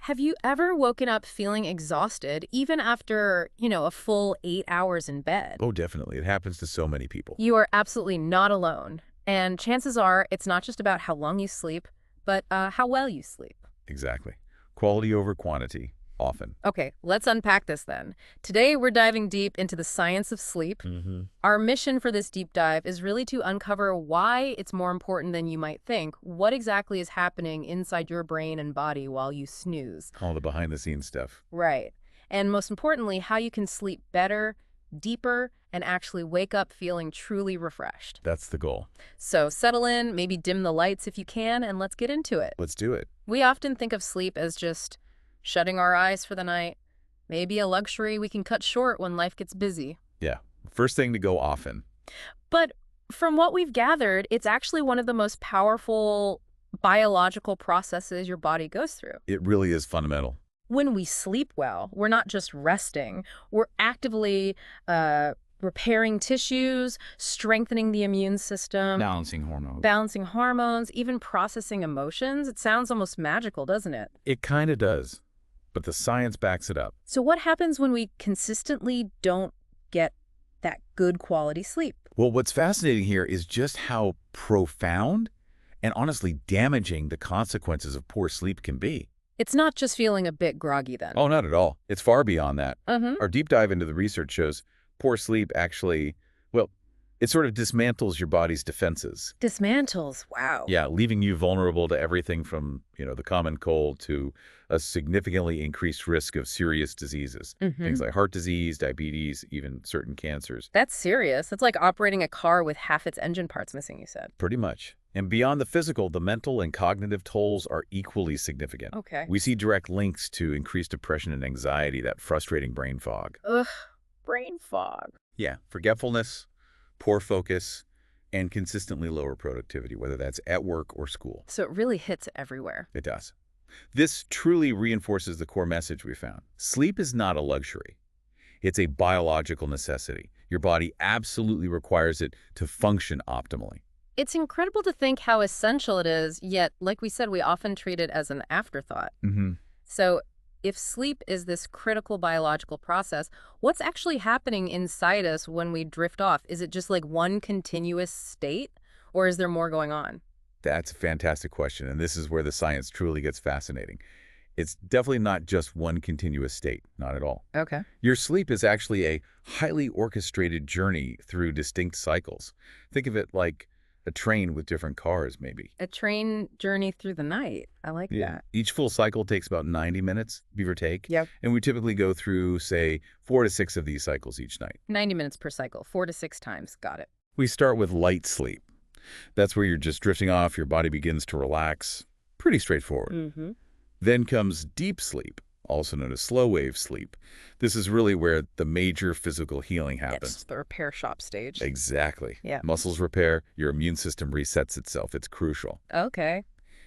Have you ever woken up feeling exhausted, even after, a full 8 hours in bed? Oh, definitely. It happens to so many people. You are absolutely not alone. And chances are it's not just about how long you sleep, but how well you sleep. Exactly. Quality over quantity, often. Okay, let's unpack this then. Today, we're diving deep into the science of sleep. Mm-hmm. Our mission for this deep dive is really to uncover why it's more important than you might think. What exactly is happening inside your brain and body while you snooze? All the behind-the-scenes stuff. Right. And most importantly, how you can sleep better, deeper, and actually wake up feeling truly refreshed. That's the goal. So settle in, maybe dim the lights if you can, and let's get into it. Let's do it. We often think of sleep as just shutting our eyes for the night, maybe a luxury we can cut short when life gets busy. Yeah. First thing to go often. But from what we've gathered, it's actually one of the most powerful biological processes your body goes through. It really is fundamental. When we sleep well, we're not just resting, we're actively repairing tissues, strengthening the immune system, balancing hormones, even processing emotions. It sounds almost magical, doesn't it? It kind of does. But the science backs it up. So what happens when we consistently don't get that good quality sleep? Well, what's fascinating here is just how profound and honestly damaging the consequences of poor sleep can be. It's not just feeling a bit groggy then. Oh, not at all. It's far beyond that. Mm-hmm. Our deep dive into the research shows poor sleep actually, well, it sort of dismantles your body's defenses. Dismantles, wow. Yeah, leaving you vulnerable to everything from, the common cold to a significantly increased risk of serious diseases. Mm-hmm. Things like heart disease, diabetes, even certain cancers. That's serious. That's like operating a car with half its engine parts missing, you said. Pretty much. And beyond the physical, the mental and cognitive tolls are equally significant. Okay. We see direct links to increased depression and anxiety, that frustrating brain fog. Ugh, brain fog. Yeah, forgetfulness, poor focus, and consistently lower productivity, whether that's at work or school. So it really hits everywhere. It does. This truly reinforces the core message we found. Sleep is not a luxury. It's a biological necessity. Your body absolutely requires it to function optimally. It's incredible to think how essential it is, yet, like we said, we often treat it as an afterthought. Mm-hmm. So if sleep is this critical biological process, what's actually happening inside us when we drift off? Is it just like one continuous state, or is there more going on? That's a fantastic question, and this is where the science truly gets fascinating. It's definitely not just one continuous state, not at all. Okay. Your sleep is actually a highly orchestrated journey through distinct cycles. Think of it like a train with different cars, maybe. A train journey through the night. I like that. Each full cycle takes about 90 minutes, give or take. Yep. And we typically go through, say, 4 to 6 of these cycles each night. 90 minutes per cycle, 4 to 6 times. Got it. We start with light sleep. That's where you're just drifting off, your body begins to relax. Pretty straightforward. Mm-hmm. Then comes deep sleep, also known as slow-wave sleep. This is really where the major physical healing happens. It's the repair shop stage. Exactly. Yeah. Muscles repair, your immune system resets itself. It's crucial. Okay.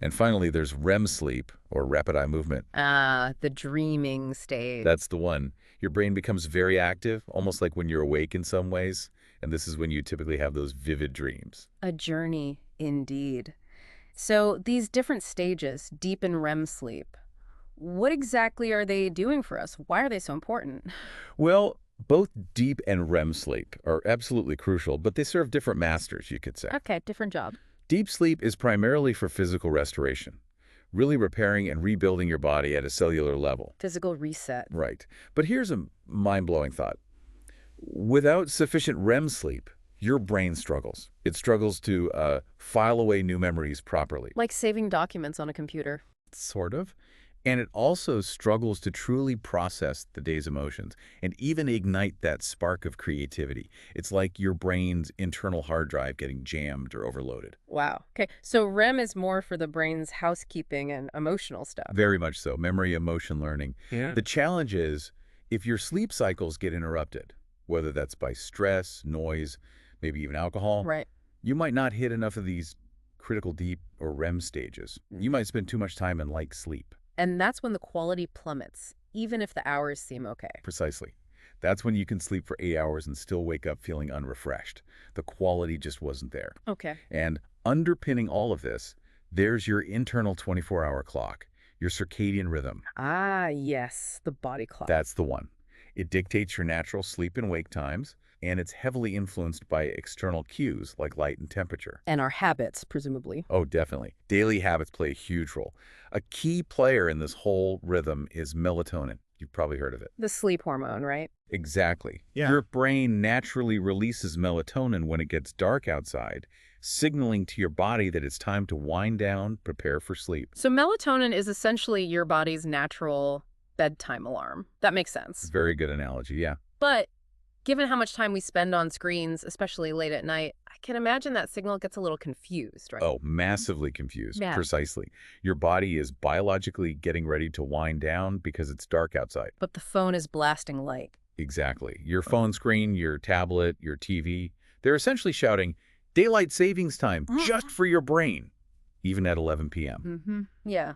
And finally, there's REM sleep, or rapid eye movement. The dreaming stage. That's the one. Your brain becomes very active, almost like when you're awake in some ways. And this is when you typically have those vivid dreams. A journey, indeed. So these different stages, deep and REM sleep, what exactly are they doing for us? Why are they so important? Well, both deep and REM sleep are absolutely crucial, but they serve different masters, you could say. Okay, different job. Deep sleep is primarily for physical restoration, really repairing and rebuilding your body at a cellular level. Physical reset. Right. But here's a mind-blowing thought. Without sufficient REM sleep, your brain struggles. It struggles to file away new memories properly. Like saving documents on a computer. Sort of. And it also struggles to truly process the day's emotions and even ignite that spark of creativity. It's like your brain's internal hard drive getting jammed or overloaded. Wow. Okay, so REM is more for the brain's housekeeping and emotional stuff. Very much so. Memory, emotion, learning. Yeah. The challenge is if your sleep cycles get interrupted, whether that's by stress, noise, maybe even alcohol, Right. you might not hit enough of these critical deep or REM stages. You might spend too much time in light sleep. And that's when the quality plummets, even if the hours seem okay. Precisely. That's when you can sleep for 8 hours and still wake up feeling unrefreshed. The quality just wasn't there. Okay. And underpinning all of this, there's your internal 24-hour clock, your circadian rhythm. Ah, yes, the body clock. That's the one. It dictates your natural sleep and wake times, and it's heavily influenced by external cues like light and temperature. And our habits, presumably. Oh, definitely. Daily habits play a huge role. A key player in this whole rhythm is melatonin. You've probably heard of it. The sleep hormone, right? Exactly. Yeah. Your brain naturally releases melatonin when it gets dark outside, signaling to your body that it's time to wind down, prepare for sleep. So melatonin is essentially your body's natural bedtime alarm. That makes sense. Very good analogy, yeah. But given how much time we spend on screens, especially late at night, I can imagine that signal gets a little confused, right? Oh, massively confused. Yeah. Precisely. Your body is biologically getting ready to wind down because it's dark outside. But the phone is blasting light. Exactly. Your phone screen, your tablet, your TV, they're essentially shouting, daylight savings time, just for your brain, even at 11 p.m. Yeah.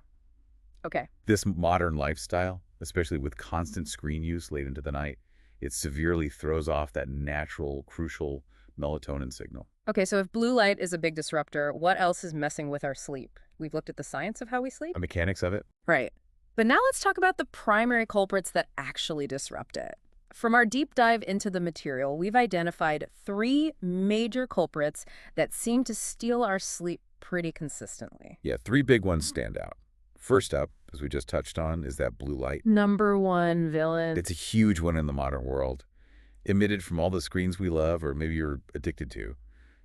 Okay. This modern lifestyle, especially with constant screen use late into the night, it severely throws off that natural, crucial melatonin signal. Okay, so if blue light is a big disruptor, what else is messing with our sleep? We've looked at the science of how we sleep. The mechanics of it? Right. But now let's talk about the primary culprits that actually disrupt it. From our deep dive into the material, we've identified 3 major culprits that seem to steal our sleep pretty consistently. Yeah, 3 big ones stand out. First up, as we just touched on, is that blue light. Number 1 villain. It's a huge one in the modern world. Emitted from all the screens we love or maybe you're addicted to.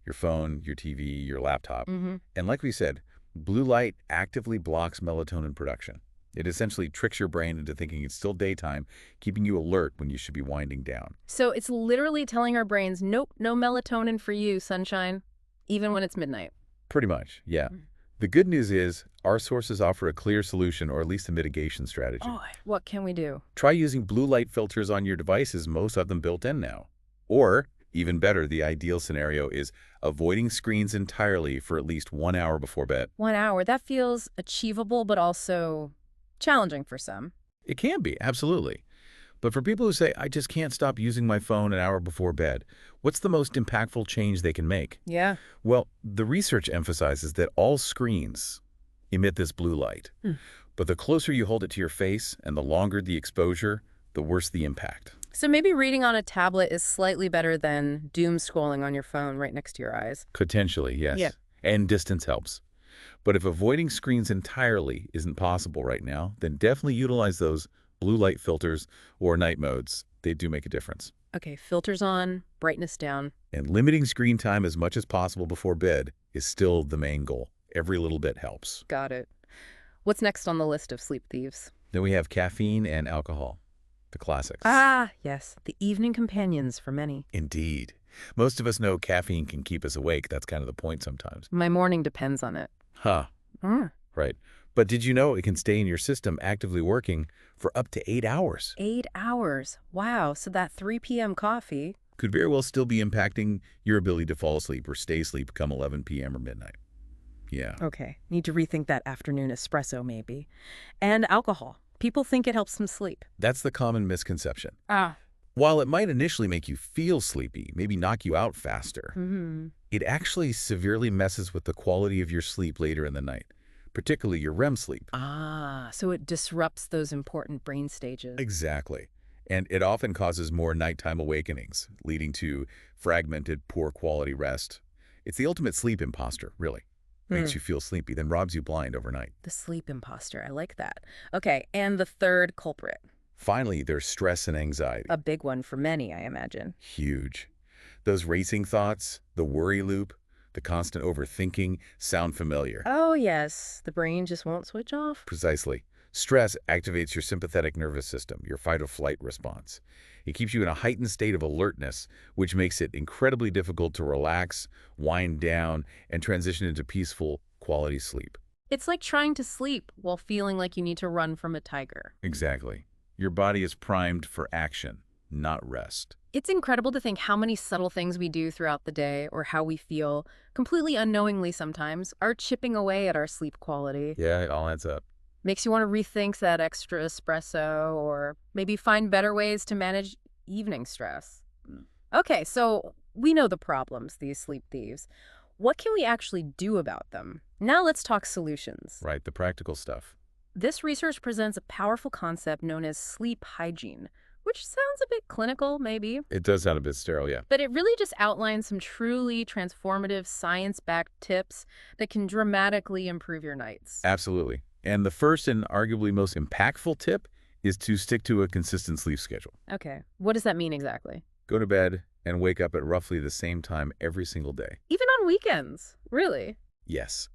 Your phone, your TV, your laptop. And like we said, blue light actively blocks melatonin production. It essentially tricks your brain into thinking it's still daytime, keeping you alert when you should be winding down. So it's literally telling our brains, nope, no melatonin for you, sunshine, even when it's midnight. Pretty much, yeah. The good news is our sources offer a clear solution or at least a mitigation strategy. Oh, what can we do? Try using blue light filters on your devices, most of them built in now. Or, even better, the ideal scenario is avoiding screens entirely for at least 1 hour before bed. 1 hour, that feels achievable, but also challenging for some. It can be, absolutely. But for people who say, I just can't stop using my phone an hour before bed, what's the most impactful change they can make? Yeah. Well, the research emphasizes that all screens emit this blue light. But the closer you hold it to your face and the longer the exposure, the worse the impact. So maybe reading on a tablet is slightly better than doom scrolling on your phone right next to your eyes. Potentially, yes. Yeah. And distance helps. But if avoiding screens entirely isn't possible right now, then definitely utilize those blue light filters or night modes. They do make a difference. Okay, filters on, brightness down. And limiting screen time as much as possible before bed is still the main goal. Every little bit helps. Got it. What's next on the list of sleep thieves? Then we have caffeine and alcohol, the classics. Ah, yes, the evening companions for many. Indeed. Most of us know caffeine can keep us awake. That's kind of the point sometimes. My morning depends on it. Huh. Right. But did you know it can stay in your system actively working for up to 8 hours? 8 hours. Wow, so that 3 p.m. coffee... Could very well still be impacting your ability to fall asleep or stay asleep come 11 p.m. or midnight. Yeah. Okay, need to rethink that afternoon espresso maybe. And alcohol. People think it helps them sleep. That's the common misconception. Ah. While it might initially make you feel sleepy, maybe knock you out faster, it actually severely messes with the quality of your sleep later in the night, particularly your REM sleep. Ah, so it disrupts those important brain stages. Exactly. And it often causes more nighttime awakenings, leading to fragmented, poor quality rest. It's the ultimate sleep imposter, really. Makes you feel sleepy, then robs you blind overnight. The sleep imposter, I like that. Okay, and the third culprit. Finally, there's stress and anxiety. A big one for many, I imagine. Huge. Those racing thoughts, the worry loop, the constant overthinking sound familiar. Oh, yes. The brain just won't switch off. Precisely. Stress activates your sympathetic nervous system, your fight-or-flight response. It keeps you in a heightened state of alertness, which makes it incredibly difficult to relax, wind down, and transition into peaceful, quality sleep. It's like trying to sleep while feeling like you need to run from a tiger. Exactly. Your body is primed for action, not rest. It's incredible to think how many subtle things we do throughout the day or how we feel, completely unknowingly sometimes, are chipping away at our sleep quality. Yeah, it all adds up. Makes you want to rethink that extra espresso or maybe find better ways to manage evening stress. Okay, so we know the problems, these sleep thieves. What can we actually do about them? Now let's talk solutions. Right, the practical stuff. This research presents a powerful concept known as sleep hygiene, which sounds a bit clinical, maybe, It does sound a bit sterile, yeah. but it really just outlines some truly transformative science-backed tips that can dramatically improve your nights. Absolutely. And the first and arguably most impactful tip is to stick to a consistent sleep schedule. Okay, what does that mean exactly? Go to bed and wake up at roughly the same time every single day. Even on weekends, really? Yes.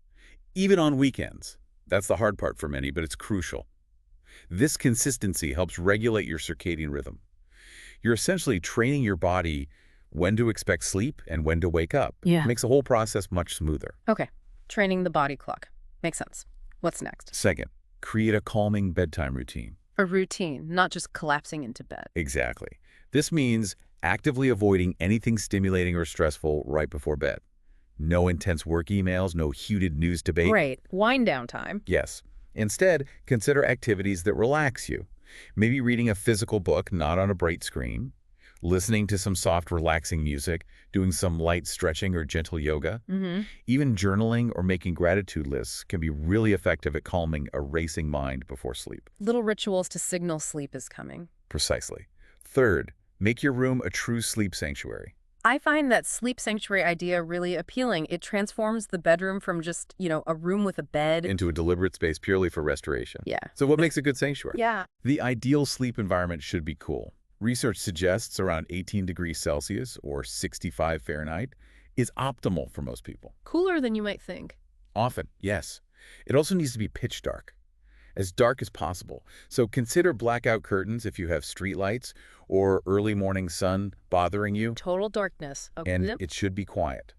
Even on weekends. That's the hard part for many, but it's crucial. This consistency helps regulate your circadian rhythm. You're essentially training your body when to expect sleep and when to wake up. Yeah. Makes the whole process much smoother. Okay, training the body clock. Makes sense. What's next? Second, create a calming bedtime routine. A routine, not just collapsing into bed. Exactly. This means actively avoiding anything stimulating or stressful right before bed. No intense work emails, no heated news debate. Great. Wind down time. Yes. Instead, consider activities that relax you. Maybe reading a physical book, not on a bright screen, listening to some soft, relaxing music, doing some light stretching or gentle yoga. Even journaling or making gratitude lists can be really effective at calming a racing mind before sleep. Little rituals to signal sleep is coming. Precisely. Third, make your room a true sleep sanctuary. I find that sleep sanctuary idea really appealing. It transforms the bedroom from just, a room with a bed. Into a deliberate space purely for restoration. Yeah. So what makes a good sanctuary? Yeah. The ideal sleep environment should be cool. Research suggests around 18 degrees Celsius or 65 Fahrenheit is optimal for most people. Cooler than you might think. Often, yes. It also needs to be pitch dark as possible. So consider blackout curtains if you have street lights or early morning sun bothering you. Total darkness. Okay. And it should be quiet.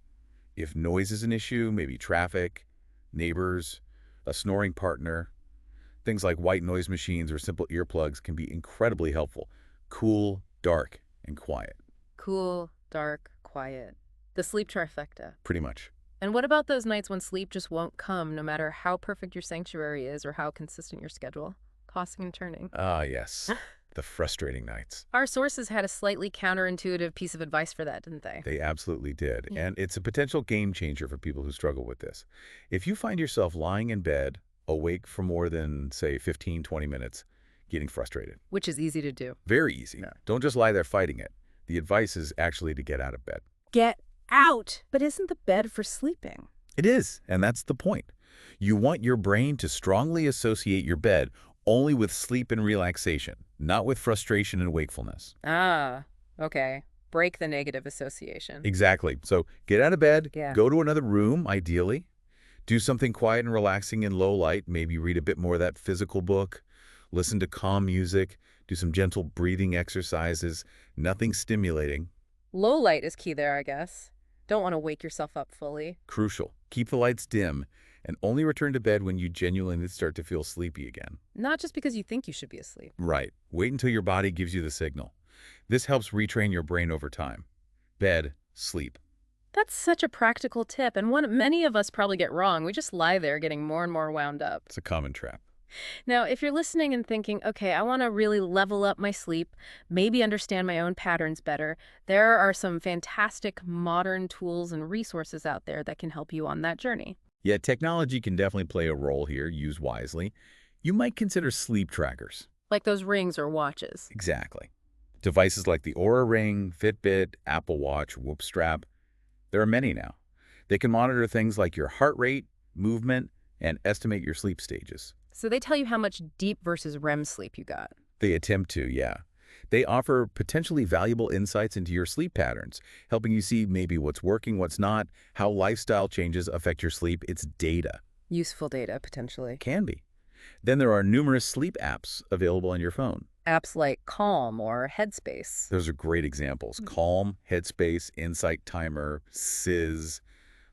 If noise is an issue, maybe traffic, neighbors, a snoring partner, things like white noise machines or simple earplugs can be incredibly helpful. Cool, dark, and quiet. Cool, dark, quiet. The sleep trifecta. Pretty much. And what about those nights when sleep just won't come, no matter how perfect your sanctuary is or how consistent your schedule? Tossing and turning. Ah, yes. The frustrating nights. Our sources had a slightly counterintuitive piece of advice for that, didn't they? They absolutely did. Yeah. And it's a potential game changer for people who struggle with this. If you find yourself lying in bed, awake for more than, say, 15, 20 minutes, getting frustrated. Which is easy to do. Very easy. Yeah. Don't just lie there fighting it. The advice is actually to get out of bed. Get out! But isn't the bed for sleeping? It is, and that's the point. You want your brain to strongly associate your bed only with sleep and relaxation, not with frustration and wakefulness. Ah, okay. Break the negative association. Exactly. So get out of bed, Yeah. go to another room, ideally. Do something quiet and relaxing in low light, maybe read a bit more of that physical book, listen to calm music, do some gentle breathing exercises, nothing stimulating. Low light is key there, I guess. Don't want to wake yourself up fully. Crucial. Keep the lights dim and only return to bed when you genuinely start to feel sleepy again. Not just because you think you should be asleep. Right. Wait until your body gives you the signal. This helps retrain your brain over time. Bed, sleep. That's such a practical tip, and one many of us probably get wrong. We just lie there getting more and more wound up. It's a common trap. Now, if you're listening and thinking, okay, I want to really level up my sleep, maybe understand my own patterns better, there are some fantastic modern tools and resources out there that can help you on that journey. Yeah, technology can definitely play a role here, used wisely. You might consider sleep trackers. Like those rings or watches. Exactly. Devices like the Oura Ring, Fitbit, Apple Watch, Whoop Strap. There are many now. They can monitor things like your heart rate, movement, and estimate your sleep stages. So they tell you how much deep versus REM sleep you got. They attempt to, yeah. They offer potentially valuable insights into your sleep patterns, helping you see maybe what's working, what's not, how lifestyle changes affect your sleep. It's data. Useful data, potentially. Can be. Then there are numerous sleep apps available on your phone. Apps like Calm or Headspace. Those are great examples. Calm, Headspace, Insight Timer, SIS,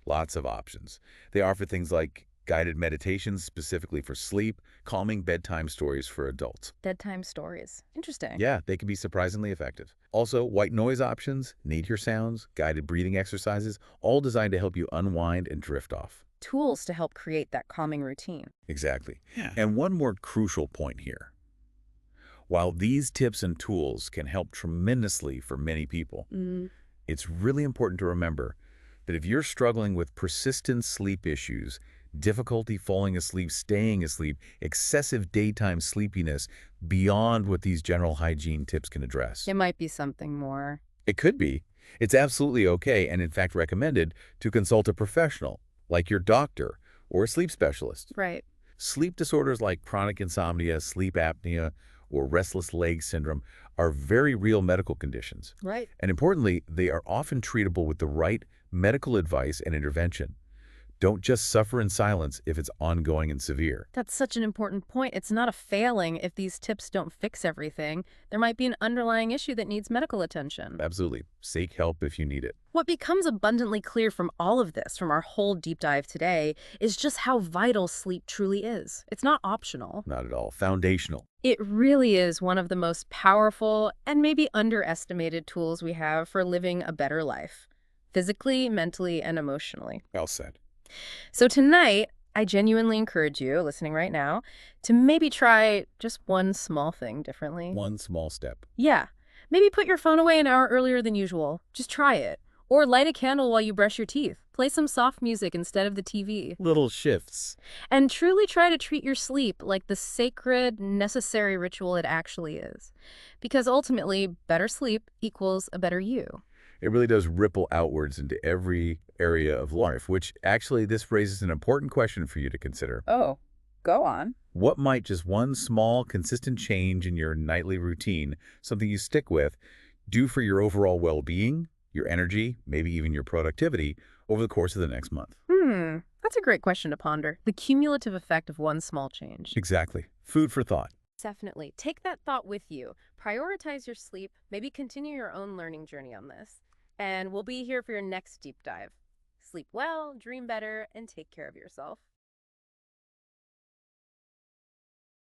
lots of options. They offer things like guided meditations specifically for sleep, calming bedtime stories for adults. Bedtime stories. Interesting. Yeah, they can be surprisingly effective. Also, white noise options, nature sounds, guided breathing exercises, all designed to help you unwind and drift off. Tools to help create that calming routine. Exactly. Yeah. And one more crucial point here. While these tips and tools can help tremendously for many people, it's really important to remember that if you're struggling with persistent sleep issues, difficulty falling asleep, staying asleep, excessive daytime sleepiness beyond what these general hygiene tips can address. It might be something more. It could be. It's absolutely okay and in fact recommended to consult a professional, like your doctor or a sleep specialist. Right. Sleep disorders like chronic insomnia, sleep apnea, or restless leg syndrome are very real medical conditions. Right. And importantly, they are often treatable with the right medical advice and intervention. Don't just suffer in silence if it's ongoing and severe. That's such an important point. It's not a failing if these tips don't fix everything. There might be an underlying issue that needs medical attention. Absolutely. Seek help if you need it. What becomes abundantly clear from all of this, from our whole deep dive today, is just how vital sleep truly is. It's not optional. Not at all. Foundational. It really is one of the most powerful and maybe underestimated tools we have for living a better life, physically, mentally, and emotionally. Well said. So tonight, I genuinely encourage you, listening right now, to maybe try just one small thing differently. One small step. Yeah. Maybe put your phone away an hour earlier than usual. Just try it. Or light a candle while you brush your teeth. Play some soft music instead of the TV. Little shifts. And truly try to treat your sleep like the sacred, necessary ritual it actually is. Because ultimately, better sleep equals a better you. It really does ripple outwards into every area of life, which actually this raises an important question for you to consider. Oh, go on. What might just one small, consistent change in your nightly routine, something you stick with, do for your overall well-being, your energy, maybe even your productivity over the course of the next month? That's a great question to ponder. The cumulative effect of one small change. Exactly. Food for thought. Definitely. Take that thought with you. Prioritize your sleep. Maybe continue your own learning journey on this. And we'll be here for your next deep dive. Sleep well, dream better, and take care of yourself.